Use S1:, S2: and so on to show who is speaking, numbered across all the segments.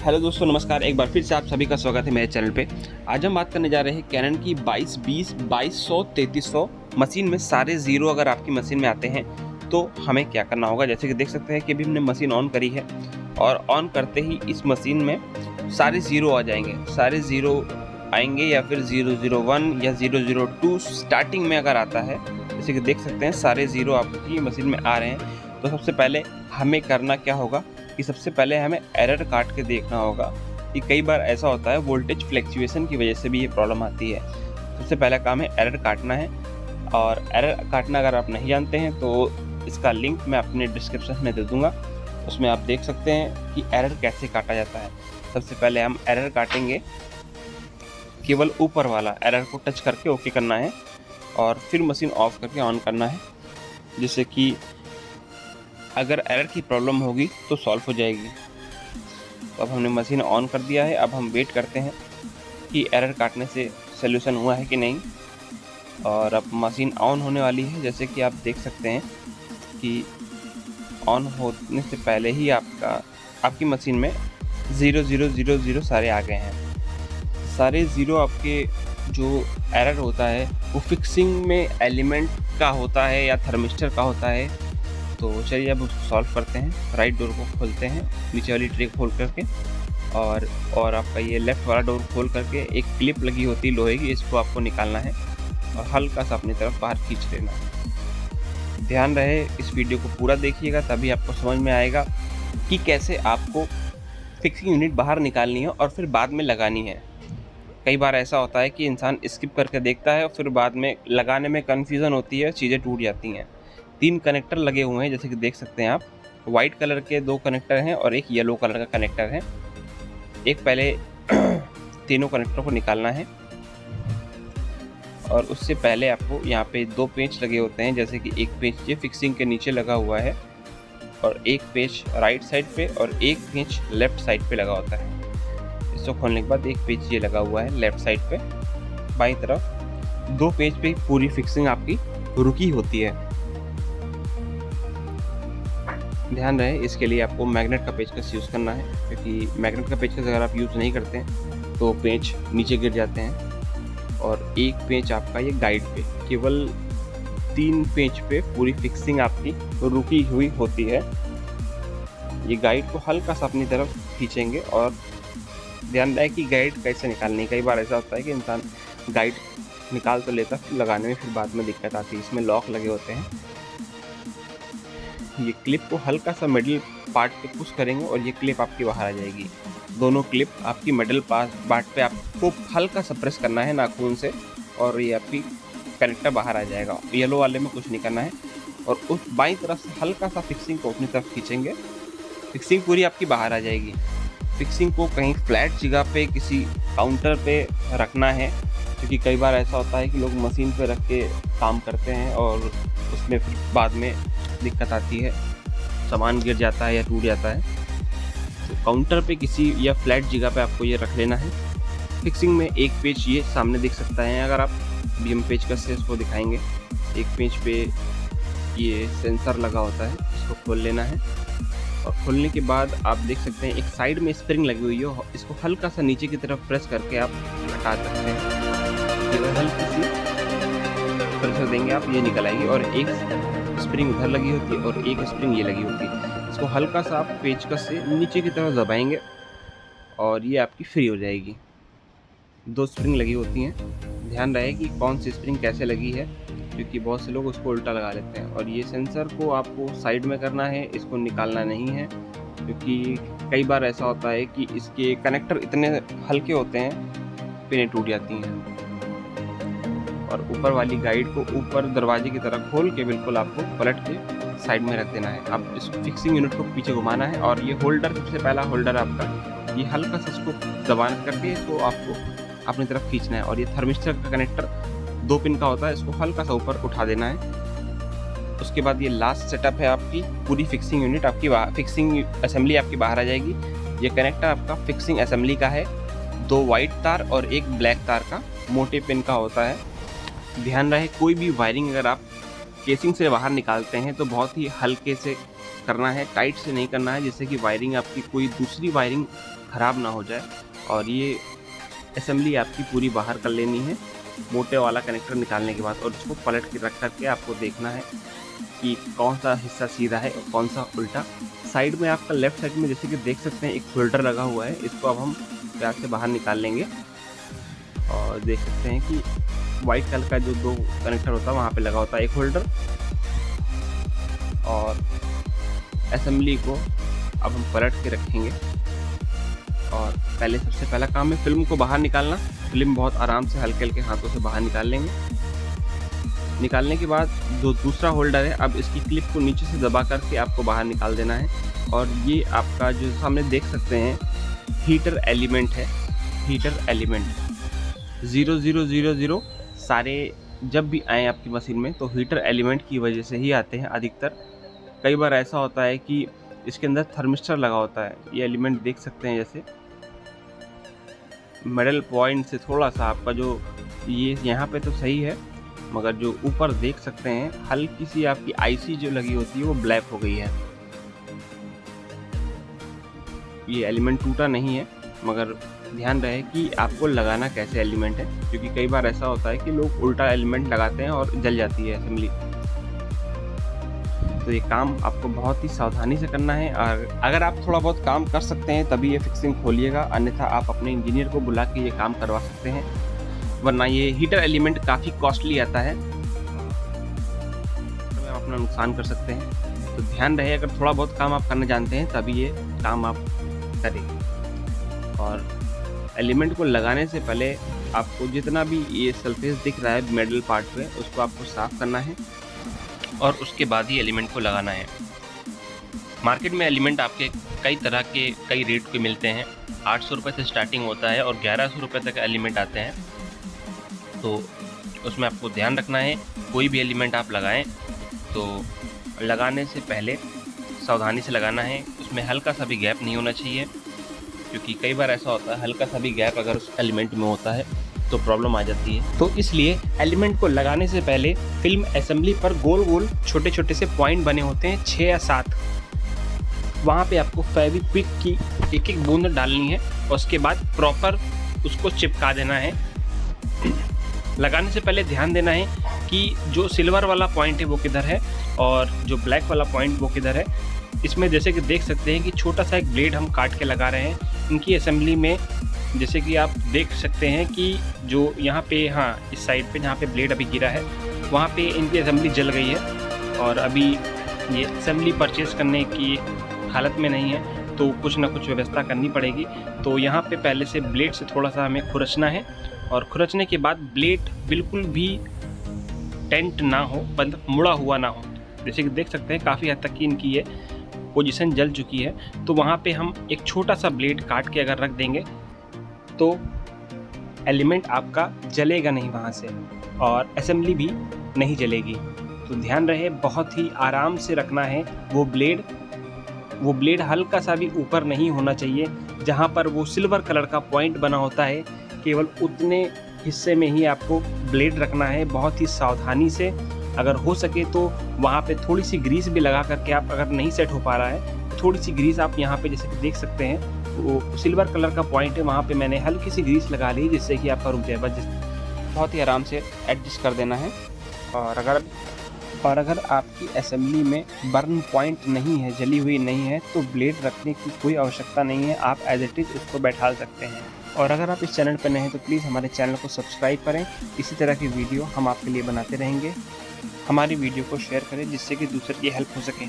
S1: Hello दोस्तों, नमस्कार। एक बार फिर से आप सभी का स्वागत है मेरे चैनल पे। आज हम बात करने जा रहे हैं कैनन की 2220, 2200, 3300 मशीन में सारे ज़ीरो अगर आपकी मशीन में आते हैं तो हमें क्या करना होगा। जैसे कि देख सकते हैं कि अभी हमने मशीन ऑन करी है और ऑन करते ही इस मशीन में सारे ज़ीरो आ जाएंगे। सारे ज़ीरो आएंगे या फिर 001 या 002 स्टार्टिंग में अगर आता है, जैसे कि देख सकते हैं सारे ज़ीरो आपकी मशीन में आ रहे हैं। तो सबसे पहले हमें करना क्या होगा कि सबसे पहले हमें एरर काट के देखना होगा कि कई बार ऐसा होता है वोल्टेज फ्लैक्चुएशन की वजह से भी ये प्रॉब्लम आती है। सबसे पहला काम है एरर काटना है, और एरर काटना अगर आप नहीं जानते हैं तो इसका लिंक मैं अपने डिस्क्रिप्शन में दे दूँगा। उसमें आप देख सकते हैं कि एरर कैसे काटा जाता है। सबसे पहले हम एरर काटेंगे, केवल ऊपर वाला एरर को टच करके ओके करना है और फिर मशीन ऑफ करके ऑन करना है, जिससे कि अगर एरर की प्रॉब्लम होगी तो सॉल्व हो जाएगी। तो अब हमने मशीन ऑन कर दिया है। अब हम वेट करते हैं कि एरर काटने से सॉल्यूशन हुआ है कि नहीं, और अब मशीन ऑन होने वाली है। जैसे कि आप देख सकते हैं कि ऑन होने से पहले ही आपकी मशीन में 0000 सारे आ गए हैं। सारे ज़ीरो आपके जो एरर होता है वो फिक्सिंग में एलिमेंट का होता है या थर्मिस्टर का होता है। तो चलिए अब उसको सॉल्व करते हैं। राइट डोर को खोलते हैं, नीचे वाली ट्रे खोल करके, और आपका ये लेफ़्ट वाला डोर खोल करके एक क्लिप लगी होती है लोहे की, इसको आपको निकालना है और हल्का सा अपनी तरफ बाहर खींच लेना है। ध्यान रहे इस वीडियो को पूरा देखिएगा, तभी आपको समझ में आएगा कि कैसे आपको फिक्सिंग यूनिट बाहर निकालनी है और फिर बाद में लगानी है। कई बार ऐसा होता है कि इंसान स्किप करके देखता है और फिर बाद में लगाने में कन्फ्यूज़न होती है, चीज़ें टूट जाती हैं। 3 कनेक्टर लगे हुए हैं, जैसे कि देख सकते हैं आप। वाइट कलर के 2 कनेक्टर हैं और एक येलो कलर का कनेक्टर है। एक पहले तीनों कनेक्टर को निकालना है, और उससे पहले आपको यहाँ पे 2 पेंच लगे होते हैं। जैसे कि एक पेंच ये फिक्सिंग के नीचे लगा हुआ है और एक पेंच राइट साइड पे और एक पेंच लेफ्ट साइड पे लगा होता है। इसको खोलने के बाद एक पेंच ये लगा हुआ है लेफ्ट साइड पे बाईं तरफ। 2 पेंच पे पूरी फिक्सिंग आपकी रुकी होती है। ध्यान रहे इसके लिए आपको मैग्नेट का पेचकस यूज़ करना है, क्योंकि मैग्नेट का पेचकस अगर आप यूज़ नहीं करते हैं तो पेंच नीचे गिर जाते हैं। और एक पेंच आपका ये गाइड पे, केवल 3 पेंच पे पूरी फिक्सिंग आपकी रुकी हुई होती है। ये गाइड को हल्का सा अपनी तरफ खींचेंगे और ध्यान रहे कि गाइड कैसे निकालनी है। कई बार ऐसा होता है कि इंसान गाइड निकाल तो लेता, फिर लगाने में फिर बाद में दिक्कत आती है। इसमें लॉक लगे होते हैं। ये क्लिप को हल्का सा मिडिल पार्ट पे पुश करेंगे और ये क्लिप आपकी बाहर आ जाएगी। दोनों क्लिप आपकी मिडिल पार्ट पे आपको हल्का सा प्रेस करना है नाखून से, और ये आपकी कनेक्टर बाहर आ जाएगा। येलो वाले में कुछ नहीं करना है, और उस बाईं तरफ से हल्का सा फिक्सिंग को अपनी तरफ खींचेंगे। फिक्सिंग पूरी आपकी बाहर आ जाएगी। फिक्सिंग को कहीं फ्लैट जगह पे किसी काउंटर पे रखना है, क्योंकि कई बार ऐसा होता है कि लोग मशीन पे रख के काम करते हैं और उसमें फिर बाद में दिक्कत आती है, सामान गिर जाता है या टूट जाता है। तो काउंटर पे किसी या फ्लैट जगह पे आपको ये रख लेना है। फिक्सिंग में एक पेच ये सामने दिख सकता है, अगर आप बीएम पेचकस से इसको दिखाएंगे। एक पेच पे ये सेंसर लगा होता है, इसको खोल लेना है, और खोलने के बाद आप देख सकते हैं एक साइड में स्प्रिंग लगी हुई है। इसको हल्का सा नीचे की तरफ प्रेस करके आप हटा सकते हैं। हल्की सी प्रेशर देंगे आप, ये निकल आएगी। और एक स्प्रिंग उधर लगी होती है और एक स्प्रिंग ये लगी होती है। इसको हल्का सा आप पेचकस से नीचे की तरफ दबाएंगे और ये आपकी फ्री हो जाएगी। 2 स्प्रिंग लगी होती हैं। ध्यान रहे कि कौन सी स्प्रिंग कैसे लगी है, क्योंकि बहुत से लोग उसको उल्टा लगा लेते हैं। और ये सेंसर को आपको साइड में करना है, इसको निकालना नहीं है, क्योंकि कई बार ऐसा होता है कि इसके कनेक्टर इतने हल्के होते हैं, पिनें टूट जाती हैं। और ऊपर वाली गाइड को ऊपर दरवाजे की तरह खोल के बिल्कुल आपको पलट के साइड में रख देना है। आप इस फिक्सिंग यूनिट को पीछे घुमाना है, और ये होल्डर, सबसे पहला होल्डर आपका, ये हल्का सा इसको दबान करके इसको आपको अपनी तरफ खींचना है। और ये थर्मिस्टर का कनेक्टर 2 पिन का होता है, इसको हल्का सा ऊपर उठा देना है। उसके बाद ये लास्ट सेटअप है आपकी पूरी फिक्सिंग यूनिट, आपकी फिक्सिंग असेंबली आपकी बाहर आ जाएगी। ये कनेक्टर आपका फिक्सिंग असेंबली का है, 2 वाइट तार और एक ब्लैक तार का मोटे पिन का होता है। ध्यान रहे कोई भी वायरिंग अगर आप केसिंग से बाहर निकालते हैं तो बहुत ही हल्के से करना है, टाइट से नहीं करना है, जिससे कि वायरिंग आपकी कोई दूसरी वायरिंग ख़राब ना हो जाए। और ये असेंबली आपकी पूरी बाहर कर लेनी है मोटे वाला कनेक्टर निकालने के बाद, और इसको पलट के रख करके आपको देखना है कि कौन सा हिस्सा सीधा है और कौन सा उल्टा। साइड में आपका लेफ्ट साइड में जैसे कि देख सकते हैं एक होल्डर लगा हुआ है, इसको अब हम प्यार से बाहर निकाल लेंगे और देख सकते हैं कि वाइट कलर का जो 2 कनेक्टर होता है वहाँ पे लगा होता है एक होल्डर। और असेंबली को अब हम पलट के रखेंगे और पहले सबसे पहला काम है फिल्म को बाहर निकालना। फिल्म बहुत आराम से हल्के हल्के हाथों से बाहर निकाल लेंगे। निकालने के बाद जो दूसरा होल्डर है, अब इसकी क्लिप को नीचे से दबा करके आपको बाहर निकाल देना है। और ये आपका जो सामने देख सकते हैं हीटर एलिमेंट है, हीटर एलिमेंट 0000 सारे जब भी आए आपकी मशीन में तो हीटर एलिमेंट की वजह से ही आते हैं अधिकतर। कई बार ऐसा होता है कि इसके अंदर थर्मिस्टर लगा होता है, ये एलिमेंट देख सकते हैं जैसे मिडल पॉइंट से थोड़ा सा आपका जो ये यहाँ पे तो सही है, मगर जो ऊपर देख सकते हैं हल्की सी आपकी आईसी जो लगी होती है वो ब्लैक हो गई है। ये एलिमेंट टूटा नहीं है, मगर ध्यान रहे कि आपको लगाना कैसे एलिमेंट है, क्योंकि कई बार ऐसा होता है कि लोग उल्टा एलिमेंट लगाते हैं और जल जाती है असेंबली। तो ये काम आपको बहुत ही सावधानी से करना है, और अगर आप थोड़ा बहुत काम कर सकते हैं तभी ये फिक्सिंग खोलिएगा, अन्यथा आप अपने इंजीनियर को बुला के ये काम करवा सकते हैं, वरना ये हीटर एलिमेंट काफ़ी कॉस्टली आता है, तो आप अपना नुकसान कर सकते हैं। तो ध्यान रहे अगर थोड़ा बहुत काम आप करना जानते हैं तभी ये काम आप करें। और एलिमेंट को लगाने से पहले आपको जितना भी ये सरफेस दिख रहा है मेटल पार्ट पे उसको आपको साफ़ करना है और उसके बाद ही एलिमेंट को लगाना है। मार्केट में एलिमेंट आपके कई तरह के कई रेट के मिलते हैं। 800 रुपये से स्टार्टिंग होता है और 1100 रुपये तक एलिमेंट आते हैं। तो उसमें आपको ध्यान रखना है, कोई भी एलिमेंट आप लगाएं तो लगाने से पहले सावधानी से लगाना है। उसमें हल्का सा भी गैप नहीं होना चाहिए, क्योंकि कई बार ऐसा होता है हल्का सा भी गैप अगर उस एलिमेंट में होता है तो प्रॉब्लम आ जाती है। तो इसलिए एलिमेंट को लगाने से पहले फिल्म असेंबली पर गोल गोल छोटे छोटे से पॉइंट बने होते हैं 6 या 7, वहाँ पे आपको फेविक्विक की एक एक बूंद डालनी है और उसके बाद प्रॉपर उसको चिपका देना है। लगाने से पहले ध्यान देना है कि जो सिल्वर वाला पॉइंट है वो किधर है और जो ब्लैक वाला पॉइंट वो किधर है। इसमें जैसे कि देख सकते हैं कि छोटा सा एक ब्लेड हम काट के लगा रहे हैं इनकी असेंबली में। जैसे कि आप देख सकते हैं कि जो यहाँ पे, हाँ इस साइड पे जहाँ पे ब्लेड अभी गिरा है वहाँ पे इनकी असेंबली जल गई है और अभी ये असेंबली परचेज़ करने की हालत में नहीं है, तो कुछ ना कुछ व्यवस्था करनी पड़ेगी। तो यहाँ पे पहले से ब्लेड से थोड़ा सा हमें खुरचना है और खुरचने के बाद ब्लेड बिल्कुल भी टेंट ना हो, बंद मुड़ा हुआ ना हो। जैसे कि देख सकते हैं काफ़ी हद तक की इनकी ये पोजीशन जल चुकी है, तो वहाँ पे हम एक छोटा सा ब्लेड काट के अगर रख देंगे तो एलिमेंट आपका जलेगा नहीं वहाँ से और असेंबली भी नहीं जलेगी। तो ध्यान रहे बहुत ही आराम से रखना है। वो ब्लेड हल्का सा भी ऊपर नहीं होना चाहिए। जहाँ पर वो सिल्वर कलर का पॉइंट बना होता है केवल उतने हिस्से में ही आपको ब्लेड रखना है, बहुत ही सावधानी से। अगर हो सके तो वहाँ पे थोड़ी सी ग्रीस भी लगा करके, आप अगर नहीं सेट हो पा रहा है तो थोड़ी सी ग्रीस आप यहाँ पे जैसे कि देख सकते हैं वो सिल्वर कलर का पॉइंट है, वहाँ पे मैंने हल्की सी ग्रीस लगा ली जिससे कि आपका रुक जाए। बस बहुत ही आराम से एडजस्ट कर देना है। और अगर आपकी असेंबली में बर्न पॉइंट नहीं है, जली हुई नहीं है, तो ब्लेड रखने की कोई आवश्यकता नहीं है, आप एज इट इज़ उसको बैठा सकते हैं। और अगर आप इस चैनल पर नए हैं तो प्लीज़ हमारे चैनल को सब्सक्राइब करें। इसी तरह की वीडियो हम आपके लिए बनाते रहेंगे। हमारी वीडियो को शेयर करें जिससे कि दूसरे की हेल्प हो सके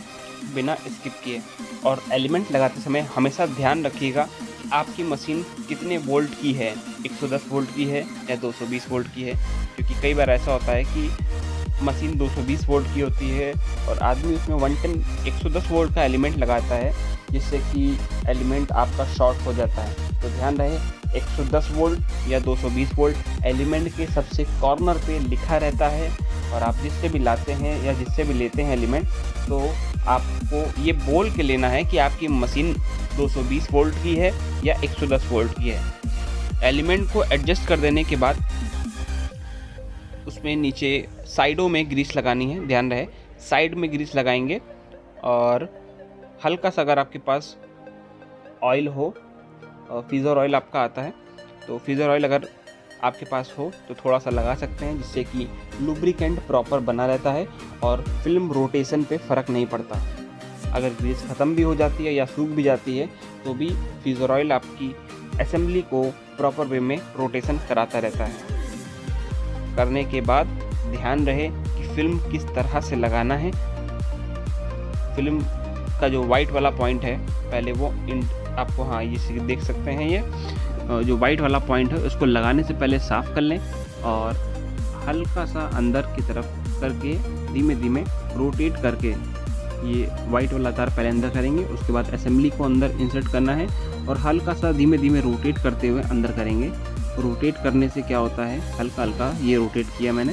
S1: बिना स्किप किए। और एलिमेंट लगाते समय हमेशा ध्यान रखिएगा आपकी मशीन कितने वोल्ट की है, 110 वोल्ट की है या 220 वोल्ट की है, क्योंकि कई बार ऐसा होता है कि मशीन 220 वोल्ट की होती है और आदमी उसमें 110 वोल्ट का एलिमेंट लगाता है जिससे कि एलिमेंट आपका शॉर्ट हो जाता है। तो ध्यान रहे 110 वोल्ट या 220 वोल्ट एलिमेंट के सबसे कॉर्नर पे लिखा रहता है। और आप जिससे भी लाते हैं या जिससे भी लेते हैं एलिमेंट, तो आपको ये बोल के लेना है कि आपकी मशीन 220 वोल्ट की है या 110 वोल्ट की है। एलिमेंट को एडजस्ट कर देने के बाद उसमें नीचे साइडों में ग्रीस लगानी है। ध्यान रहे साइड में ग्रीस लगाएंगे और हल्का सा अगर आपके पास ऑयल हो, फ्रीज़र ऑयल आपका आता है, तो फ्रीज़र ऑयल अगर आपके पास हो तो थोड़ा सा लगा सकते हैं, जिससे कि लुब्रिकेंट प्रॉपर बना रहता है और फिल्म रोटेशन पे फ़र्क नहीं पड़ता। अगर ग्रीस ख़त्म भी हो जाती है या सूख भी जाती है तो भी फ्रीज़र ऑयल आपकी असेंबली को प्रॉपर वे में रोटेशन कराता रहता है। करने के बाद ध्यान रहे कि फिल्म किस तरह से लगाना है। फिल्म का जो वाइट वाला पॉइंट है पहले वो आपको, हाँ ये देख सकते हैं, ये जो वाइट वाला पॉइंट है उसको लगाने से पहले साफ़ कर लें और हल्का सा अंदर की तरफ करके धीमे धीमे रोटेट करके ये वाइट वाला तार पहले अंदर करेंगे, उसके बाद असेंबली को अंदर इंसर्ट करना है और हल्का सा धीमे धीमे रोटेट करते हुए अंदर करेंगे। रोटेट करने से क्या होता है, हल्का हल्का ये रोटेट किया मैंने,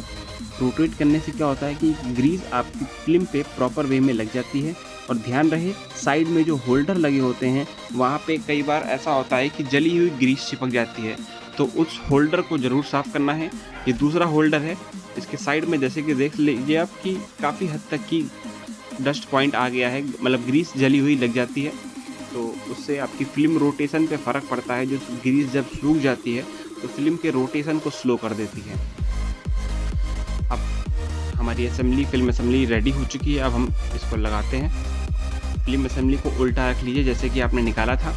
S1: रोटेट करने से क्या होता है कि ग्रीस आपकी फिल्म पे प्रॉपर वे में लग जाती है। और ध्यान रहे साइड में जो होल्डर लगे होते हैं वहाँ पे कई बार ऐसा होता है कि जली हुई ग्रीस चिपक जाती है, तो उस होल्डर को ज़रूर साफ़ करना है। ये दूसरा होल्डर है, इसके साइड में जैसे कि देख लीजिए आप कि काफ़ी हद तक की डस्ट पॉइंट आ गया है, मतलब ग्रीस जली हुई लग जाती है, तो उससे आपकी फिल्म रोटेशन पे फ़र्क पड़ता है। जो ग्रीस जब सूख जाती है तो फिल्म के रोटेशन को स्लो कर देती है। अब हमारी फिल्म असेंबली रेडी हो चुकी है। अब हम इसको लगाते हैं। फिल्म असेंबली को उल्टा रख लीजिए जैसे कि आपने निकाला था,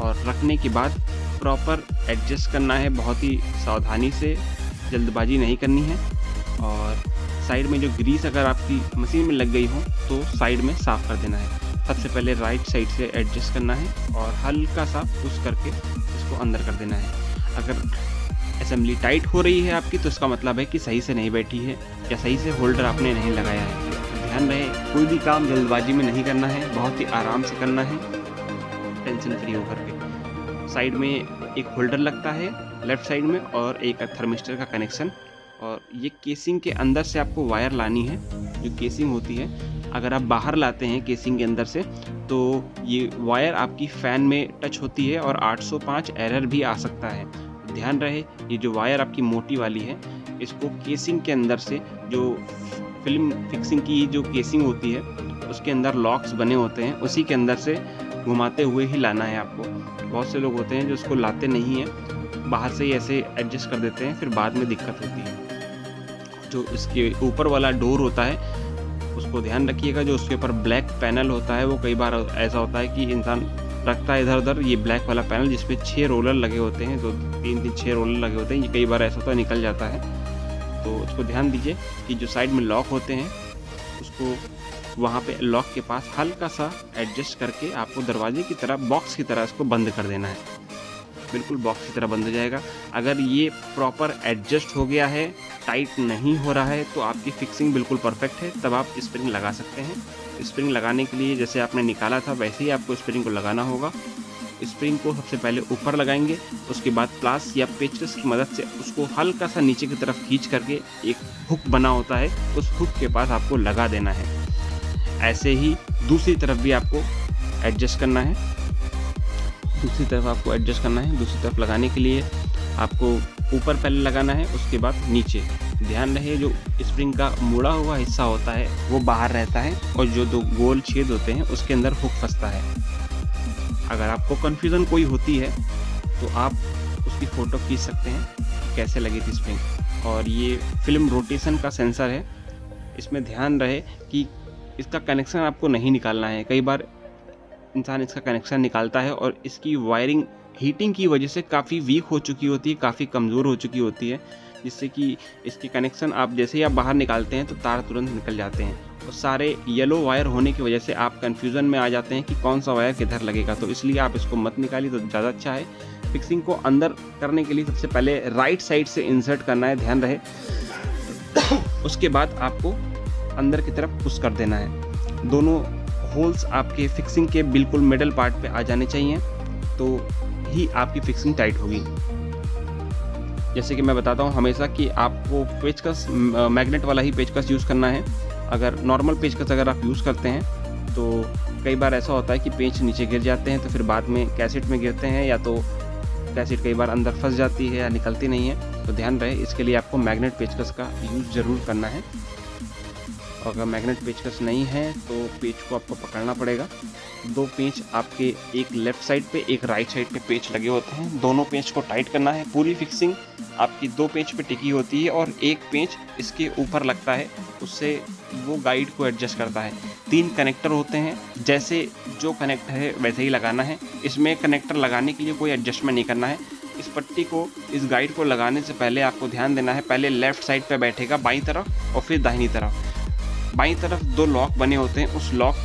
S1: और रखने के बाद प्रॉपर एडजस्ट करना है, बहुत ही सावधानी से, जल्दबाजी नहीं करनी है। और साइड में जो ग्रीस अगर आपकी मशीन में लग गई हो तो साइड में साफ़ कर देना है। सबसे पहले राइट साइड से एडजस्ट करना है और हल्का सा पुश करके इसको अंदर कर देना है। अगर असेंबली टाइट हो रही है आपकी तो इसका मतलब है कि सही से नहीं बैठी है या सही से होल्डर आपने नहीं लगाया है। ध्यान रहे कोई भी काम जल्दबाजी में नहीं करना है, बहुत ही आराम से करना है, टेंशन फ्री होकर के। साइड में एक होल्डर लगता है लेफ़्ट साइड में और एक थर्मिस्टर का कनेक्शन, और ये केसिंग के अंदर से आपको वायर लानी है। जो केसिंग होती है अगर आप बाहर लाते हैं केसिंग के अंदर से तो ये वायर आपकी फ़ैन में टच होती है और 805 एरर भी आ सकता है। ध्यान रहे ये जो वायर आपकी मोटी वाली है इसको केसिंग के अंदर से, जो फिल्म फिक्सिंग की जो केसिंग होती है उसके अंदर लॉक्स बने होते हैं, उसी के अंदर से घुमाते हुए ही लाना है आपको। बहुत से लोग होते हैं जो उसको लाते नहीं हैं, बाहर से ही ऐसे एडजस्ट कर देते हैं, फिर बाद में दिक्कत होती है। जो इसके ऊपर वाला डोर होता है उसको ध्यान रखिएगा, जो उसके ऊपर ब्लैक पैनल होता है वो कई बार ऐसा होता है कि इंसान रखता है इधर उधर, ये ब्लैक वाला पैनल जिसपे 6 रोलर लगे होते हैं, तो 3-6 रोलर लगे होते हैं, ये कई बार ऐसा होता है निकल जाता है। तो उसको ध्यान दीजिए कि जो साइड में लॉक होते हैं उसको वहाँ पे लॉक के पास हल्का सा एडजस्ट करके आपको दरवाजे की तरह, बॉक्स की तरह इसको बंद कर देना है। बिल्कुल बॉक्स की तरह बंद हो जाएगा। अगर ये प्रॉपर एडजस्ट हो गया है, टाइट नहीं हो रहा है, तो आपकी फिक्सिंग बिल्कुल परफेक्ट है, तब आप स्प्रिंग लगा सकते हैं। स्प्रिंग लगाने के लिए जैसे आपने निकाला था वैसे ही आपको स्प्रिंग को लगाना होगा। स्प्रिंग को सबसे पहले ऊपर लगाएंगे, उसके बाद प्लास या पेचकस की मदद से उसको हल्का सा नीचे की तरफ खींच करके एक हुक बना होता है, उस हुक के पास आपको लगा देना है। ऐसे ही दूसरी तरफ भी आपको एडजस्ट करना है, दूसरी तरफ लगाने के लिए आपको ऊपर पहले लगाना है, उसके बाद नीचे। ध्यान रहे जो स्प्रिंग का मुड़ा हुआ हिस्सा होता है वो बाहर रहता है और जो 2 गोल छेद होते हैं उसके अंदर हुक फंसता है। अगर आपको कन्फ्यूज़न कोई होती है तो आप उसकी फ़ोटो खींच सकते हैं कैसे लगी थी स्प्रिंग। और ये फिल्म रोटेशन का सेंसर है, इसमें ध्यान रहे कि इसका कनेक्शन आपको नहीं निकालना है। कई बार इंसान इसका कनेक्शन निकालता है और इसकी वायरिंग हीटिंग की वजह से काफ़ी वीक हो चुकी होती है, काफ़ी कमज़ोर हो चुकी होती है, जिससे कि इसके कनेक्शन आप जैसे ही आप बाहर निकालते हैं तो तार तुरंत निकल जाते हैं। और सारे येलो वायर होने की वजह से आप कन्फ्यूज़न में आ जाते हैं कि कौन सा वायर किधर लगेगा, तो इसलिए आप इसको मत निकालिए तो ज़्यादा अच्छा है। फिक्सिंग को अंदर करने के लिए सबसे पहले राइट साइड से इंसर्ट करना है, ध्यान रहे। उसके बाद आपको अंदर की तरफ पुश कर देना है। दोनों होल्स आपके फिक्सिंग के बिल्कुल मिडल पार्ट पे आ जाने चाहिए, तो ही आपकी फिक्सिंग टाइट होगी। जैसे कि मैं बताता हूँ हमेशा कि आपको पेचकस मैग्नेट वाला ही पेचकस यूज़ करना है। अगर नॉर्मल पेचकस अगर आप यूज़ करते हैं तो कई बार ऐसा होता है कि पेच नीचे गिर जाते हैं, तो फिर बाद में कैसेट में गिरते हैं, या तो कैसेट कई बार अंदर फंस जाती है या निकलती नहीं है। तो ध्यान रहे इसके लिए आपको मैग्नेट पेचकस का यूज़ ज़रूर करना है। और अगर मैग्नेट पेचकस नहीं है तो पेच को आपको पकड़ना पड़ेगा। 2 पेच आपके एक लेफ़्ट साइड पे एक राइट साइड पे पेच लगे होते हैं, दोनों पेच को टाइट करना है। पूरी फिक्सिंग आपकी 2 पेच पे टिकी होती है और एक पेच इसके ऊपर लगता है, उससे वो गाइड को एडजस्ट करता है। 3 कनेक्टर होते हैं, जैसे जो कनेक्ट है वैसे ही लगाना है। इसमें कनेक्टर लगाने के लिए कोई एडजस्टमेंट नहीं करना है। इस पट्टी को, इस गाइड को लगाने से पहले आपको ध्यान देना है, पहले लेफ़्ट साइड पे बैठेगा बाईं तरफ और फिर दाहिनी तरफ। बाईं तरफ 2 लॉक बने होते हैं, उस लॉक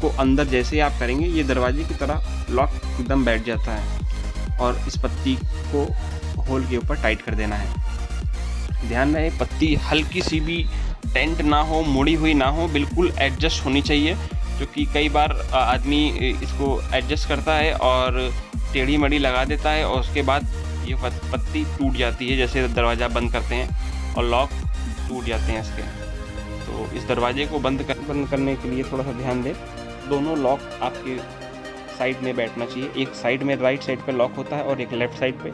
S1: को अंदर जैसे ही आप करेंगे ये दरवाजे की तरह लॉक एकदम बैठ जाता है और इस पत्ती को होल के ऊपर टाइट कर देना है। ध्यान रहे पत्ती हल्की सी भी टेंट ना हो, मुड़ी हुई ना हो, बिल्कुल एडजस्ट होनी चाहिए, क्योंकि कई बार आदमी इसको एडजस्ट करता है और टेढ़ी मड़ी लगा देता है और उसके बाद ये पत्ती टूट जाती है, जैसे दरवाज़ा बंद करते हैं और लॉक टूट जाते हैं इसके। तो इस दरवाजे को बंद करने के लिए थोड़ा सा ध्यान दें। दोनों लॉक आपके साइड में बैठना चाहिए। एक साइड में राइट साइड पे लॉक होता है और एक लेफ़्ट साइड पे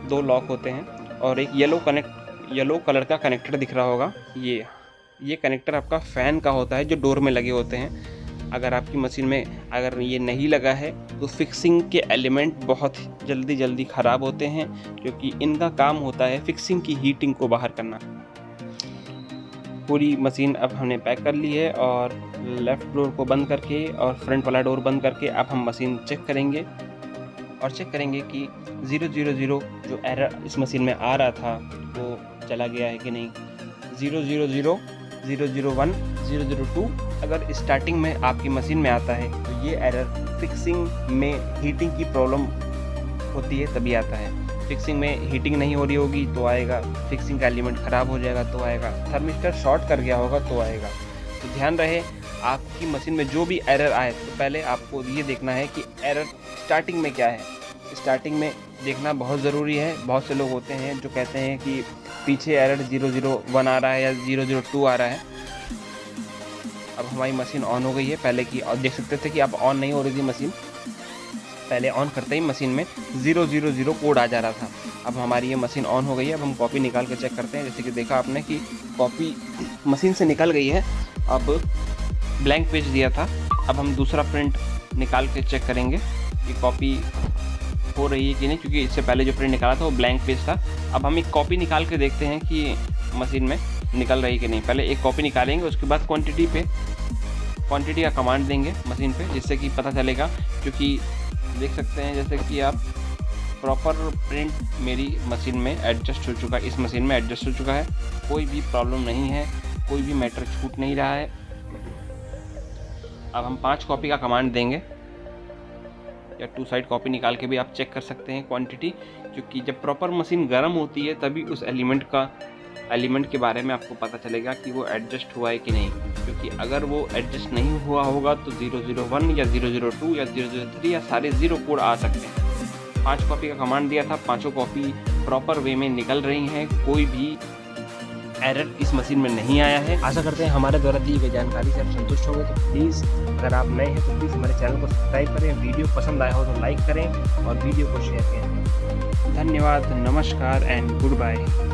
S1: 2 लॉक होते हैं। और एक येलो कलर का कनेक्टर दिख रहा होगा, ये कनेक्टर आपका फ़ैन का होता है जो डोर में लगे होते हैं। अगर आपकी मशीन में अगर ये नहीं लगा है तो फिक्सिंग के एलिमेंट बहुत जल्दी ख़राब होते हैं, क्योंकि इनका काम होता है फिक्सिंग की हीटिंग को बाहर करना। पूरी मशीन अब हमने पैक कर ली है और लेफ़्ट डोर को बंद करके और फ्रंट वाला डोर बंद करके अब हम मशीन चेक करेंगे और चेक करेंगे कि 000 जो एरर इस मशीन में आ रहा था वो चला गया है कि नहीं। 000, 001, 002 अगर स्टार्टिंग में आपकी मशीन में आता है तो ये एरर फिक्सिंग में हीटिंग की प्रॉब्लम होती है तभी आता है। फिक्सिंग में हीटिंग नहीं हो रही होगी तो आएगा, फिक्सिंग का एलिमेंट ख़राब हो जाएगा तो आएगा, थर्मिस्टर शॉर्ट कर गया होगा तो आएगा। तो ध्यान रहे आपकी मशीन में जो भी एरर आए तो पहले आपको ये देखना है कि एरर स्टार्टिंग में क्या है। स्टार्टिंग में देखना बहुत ज़रूरी है। बहुत से लोग होते हैं जो कहते हैं कि पीछे एरर 001 आ रहा है या 002 आ रहा है। अब हमारी मशीन ऑन हो गई है, पहले की और देख सकते थे कि अब ऑन नहीं हो रही थी मशीन, पहले ऑन करते ही मशीन में 000 कोड आ जा रहा था। अब हमारी ये मशीन ऑन हो गई है। अब हम कॉपी निकाल के चेक करते हैं। जैसे कि देखा आपने कि कॉपी मशीन से निकल गई है, अब ब्लैंक पेज दिया था। अब हम दूसरा प्रिंट निकाल के चेक करेंगे कि कॉपी हो रही है कि नहीं, क्योंकि इससे पहले जो प्रिंट निकाला था वो ब्लैंक पेज था। अब हम एक कॉपी निकाल के देखते हैं कि मशीन में निकल रही कि नहीं। पहले एक कॉपी निकालेंगे, उसके बाद क्वांटिटी का कमांड देंगे मशीन पे, जिससे कि पता चलेगा। क्योंकि देख सकते हैं जैसे कि आप प्रॉपर प्रिंट मेरी मशीन में एडजस्ट हो चुका है, इस मशीन में एडजस्ट हो चुका है, कोई भी प्रॉब्लम नहीं है, कोई भी मैटर छूट नहीं रहा है। अब हम 5 कॉपी का कमांड देंगे, या 2 साइड कॉपी निकाल के भी आप चेक कर सकते हैं क्वांटिटी, क्योंकि जब प्रॉपर मशीन गर्म होती है तभी उस एलिमेंट के बारे में आपको पता चलेगा कि वो एडजस्ट हुआ है कि नहीं। क्योंकि अगर वो एडजस्ट नहीं हुआ होगा तो 001 या 002 या 003 या सारे 0 कोड आ सकते हैं। 5 कॉपी का कमांड दिया था, 5 कॉपी प्रॉपर वे में निकल रही हैं, कोई भी एरर इस मशीन में नहीं आया है। आशा करते हैं हमारे द्वारा दी गई जानकारी से आप संतुष्ट होंगे। तो प्लीज़ अगर आप नए हैं तो प्लीज़ हमारे चैनल को सब्सक्राइब करें, वीडियो पसंद आया हो तो लाइक करें और वीडियो को शेयर करें। धन्यवाद, नमस्कार एंड गुड बाय।